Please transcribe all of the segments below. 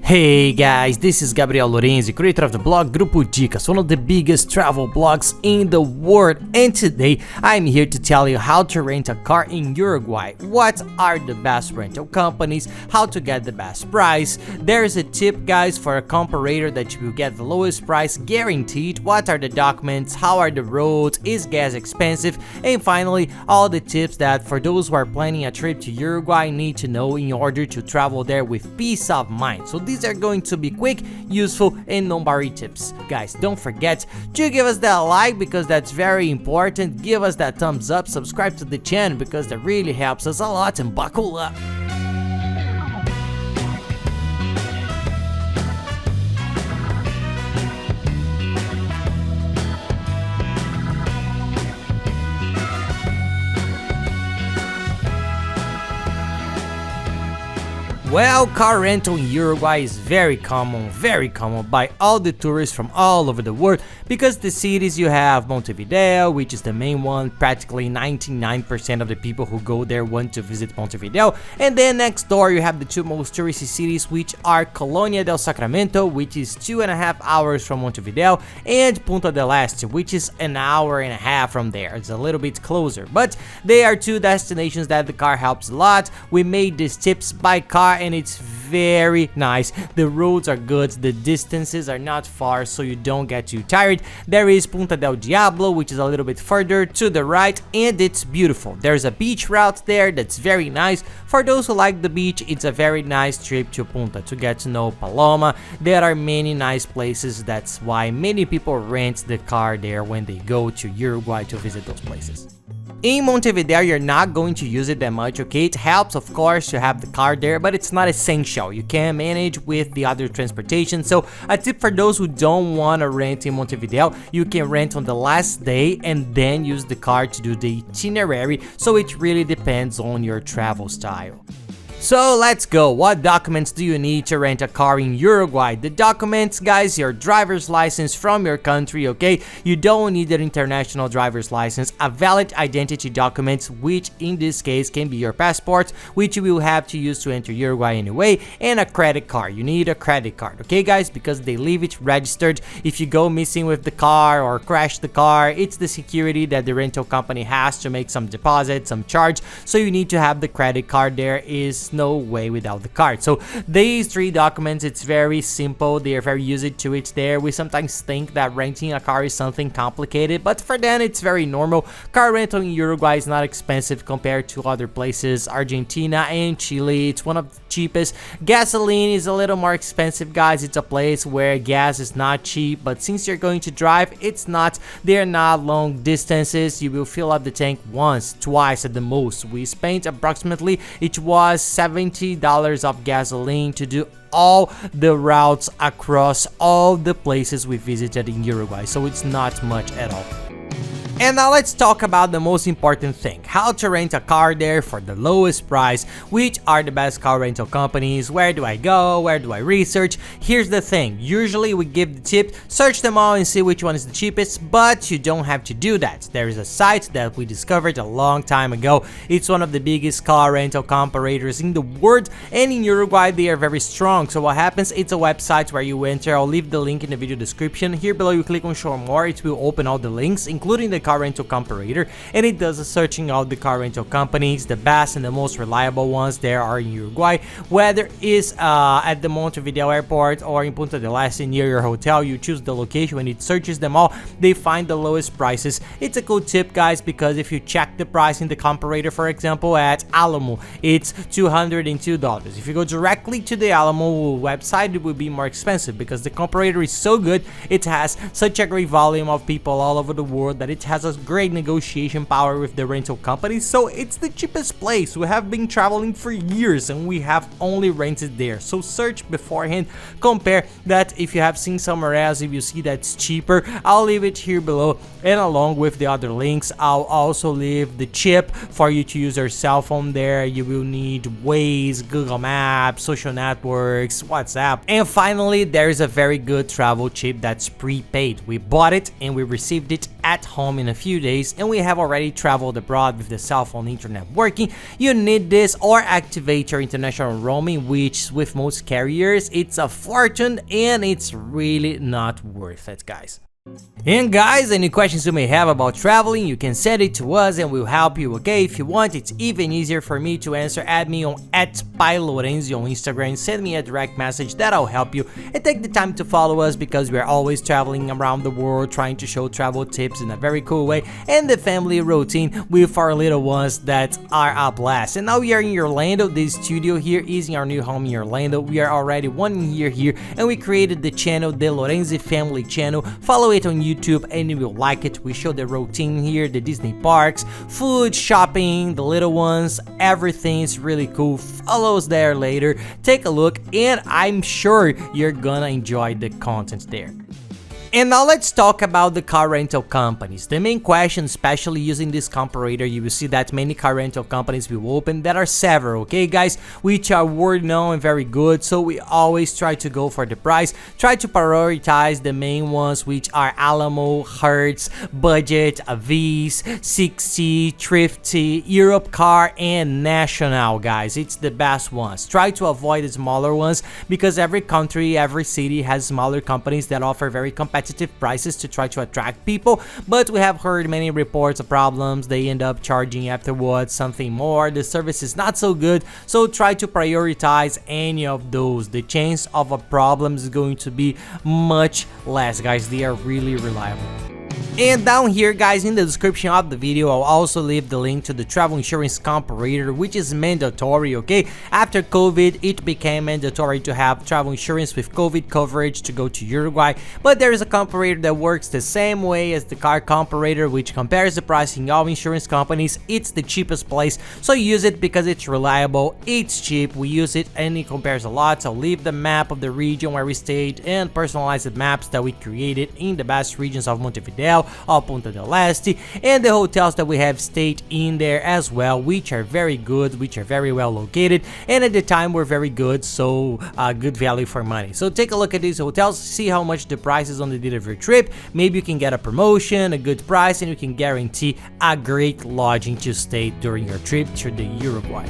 Hey guys, this is Gabriel Lorenzi, creator of the blog Grupo Dicas, one of the biggest travel blogs in the world, and today I'm here to tell you how to rent a car in Uruguay, what are the best rental companies, how to get the best price. There's a tip guys for a comparator that you will get the lowest price guaranteed, what are the documents, how are the roads, is gas expensive, and finally all the tips that for those who are planning a trip to Uruguay need to know in order to travel there with peace of mind. So these are going to be quick, useful, and non-boring tips. Guys, don't forget to give us that like because that's very important. Give us that thumbs up, subscribe to the channel because that really helps us a lot, and buckle up. Well, car rental in Uruguay is very common by all the tourists from all over the world because the cities you have Montevideo, which is the main one, practically 99% of the people who go there want to visit Montevideo, and then next door you have the two most touristy cities, which are Colonia del Sacramento, which is 2.5 hours from Montevideo, and Punta Este, which is an hour and a half from there. It's a little bit closer, but they are two destinations that the car helps a lot. We made these tips by car and it's very nice. The roads are good, the distances are not far, so you don't get too tired. There is Punta del Diablo, which is a little bit further to the right, and it's beautiful. There's a beach route there that's very nice. For those who like the beach, it's a very nice trip to Punta to get to know Paloma. There are many nice places, that's why many people rent the car there when they go to Uruguay to visit those places. In Montevideo, you're not going to use it that much, okay? It helps, of course, to have the car there, but it's not essential. You can manage with the other transportation. So a tip for those who don't want to rent in Montevideo, you can rent on the last day and then use the car to do the itinerary. So it really depends on your travel style. So let's go. What documents do you need to rent a car in Uruguay? The documents, guys, your driver's license from your country, okay? You don't need an international driver's license, a valid identity document, which in this case can be your passport, which you will have to use to enter Uruguay anyway, and a credit card. You need a credit card, okay guys, because they leave it registered. If you go missing with the car or crash the car, it's the security that the rental company has to make some deposit, some charge, so you need to have the credit card. There is no way without the card. So these three documents, it's very simple, they are very easy to it there. We sometimes think that renting a car is something complicated, but for them it's very normal. Car rental in Uruguay is not expensive compared to other places, Argentina and Chile. It's one of the cheapest. Gasoline is a little more expensive, guys. It's a place where gas is not cheap, but since you're going to drive, it's not. They're not long distances. You will fill up the tank once, twice at the most. We spent approximately, it was $70 of gasoline to do all the routes across all the places we visited in Uruguay, so it's not much at all. And now let's talk about the most important thing, how to rent a car there for the lowest price, which are the best car rental companies, where do I go, where do I research. Here's the thing, usually we give the tip, search them all and see which one is the cheapest, but you don't have to do that. There is a site that we discovered a long time ago. It's one of the biggest car rental comparators in the world, and in Uruguay they are very strong. So what happens, it's a website where you enter. I'll leave the link in the video description. Here below you click on show more, it will open all the links, including the car rental comparator, and it does a searching of the car rental companies, the best and the most reliable ones there are in Uruguay, whether it's at the Montevideo airport or in Punta Este near your hotel. You choose the location, when it searches them all, they find the lowest prices. It's a cool tip, guys, because if you check the price in the comparator, for example at Alamo, it's $202. If you go directly to the Alamo website, it will be more expensive because the comparator is so good. It has such a great volume of people all over the world that it has a great negotiation power with the rental companies, so it's the cheapest place. We have been traveling for years and we have only rented there, so search beforehand, compare that. If you have seen somewhere else, if you see that's cheaper, I'll leave it here below, and along with the other links I'll also leave the chip for you to use your cell phone there. You will need Waze, Google Maps, social networks, WhatsApp, and finally there is a very good travel chip that's prepaid. We bought it and we received it at home in a few days and we have already traveled abroad with the cell phone internet working, you need this or activate your international roaming, which with most carriers it's a fortune and it's really not worth it, guys. And guys, any questions you may have about traveling, you can send it to us and we'll help you, okay? If you want, it's even easier for me to answer. Add me on @PaiLorenzi on Instagram, send me a direct message, that'll help you. And take the time to follow us because we're always traveling around the world, trying to show travel tips in a very cool way and the family routine with our little ones that are a blast. And now we are in Orlando. This studio here is in our new home in Orlando. We are already 1 year here and we created the channel, the Lorenzi Family Channel. Follow it on YouTube and you will like it. We show the routine here, the Disney parks, food, shopping, the little ones, everything is really cool. Follow us there later, take a look, and I'm sure you're gonna enjoy the content there. And now let's talk about the car rental companies. The main question, especially using this comparator, you will see that many car rental companies will open. There are several, okay guys, which are world known and very good, so we always try to go for the price, try to prioritize the main ones, which are Alamo, Hertz, Budget, Avis, 60, Thrifty, Europe Car, and National, guys. It's the best ones. Try to avoid the smaller ones because every country, every city has smaller companies that offer very competitive prices to try to attract people, but we have heard many reports of problems. They end up charging afterwards something more, the service is not so good, so try to prioritize any of those. The chance of a problem is going to be much less, guys. They are really reliable. And down here, guys, in the description of the video, I'll also leave the link to the travel insurance comparator, which is mandatory, okay? After COVID, it became mandatory to have travel insurance with COVID coverage to go to Uruguay, but there is a comparator that works the same way as the car comparator, which compares the pricing of insurance companies. It's the cheapest place, so use it because it's reliable, it's cheap, we use it and it compares a lot. So I'll leave the map of the region where we stayed and personalized maps that we created in the best regions of Montevideo, of Punta Este, and the hotels that we have stayed in there as well, which are very good, which are very well located, and at the time were very good, so good value for money. So take a look at these hotels, see how much the price is on the date of your trip. Maybe you can get a promotion, a good price, and you can guarantee a great lodging to stay during your trip to the Uruguay.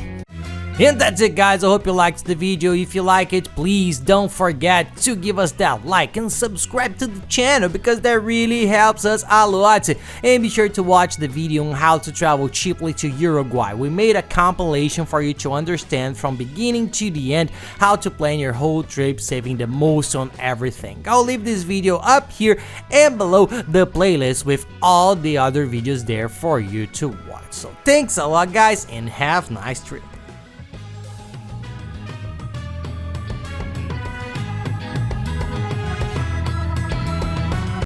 And that's it, guys. I hope you liked the video. If you like it, please don't forget to give us that like and subscribe to the channel because that really helps us a lot. And be sure to watch the video on how to travel cheaply to Uruguay. We made a compilation for you to understand from beginning to the end how to plan your whole trip, saving the most on everything. I'll leave this video up here and below the playlist with all the other videos there for you to watch. So thanks a lot, guys, and have a nice trip.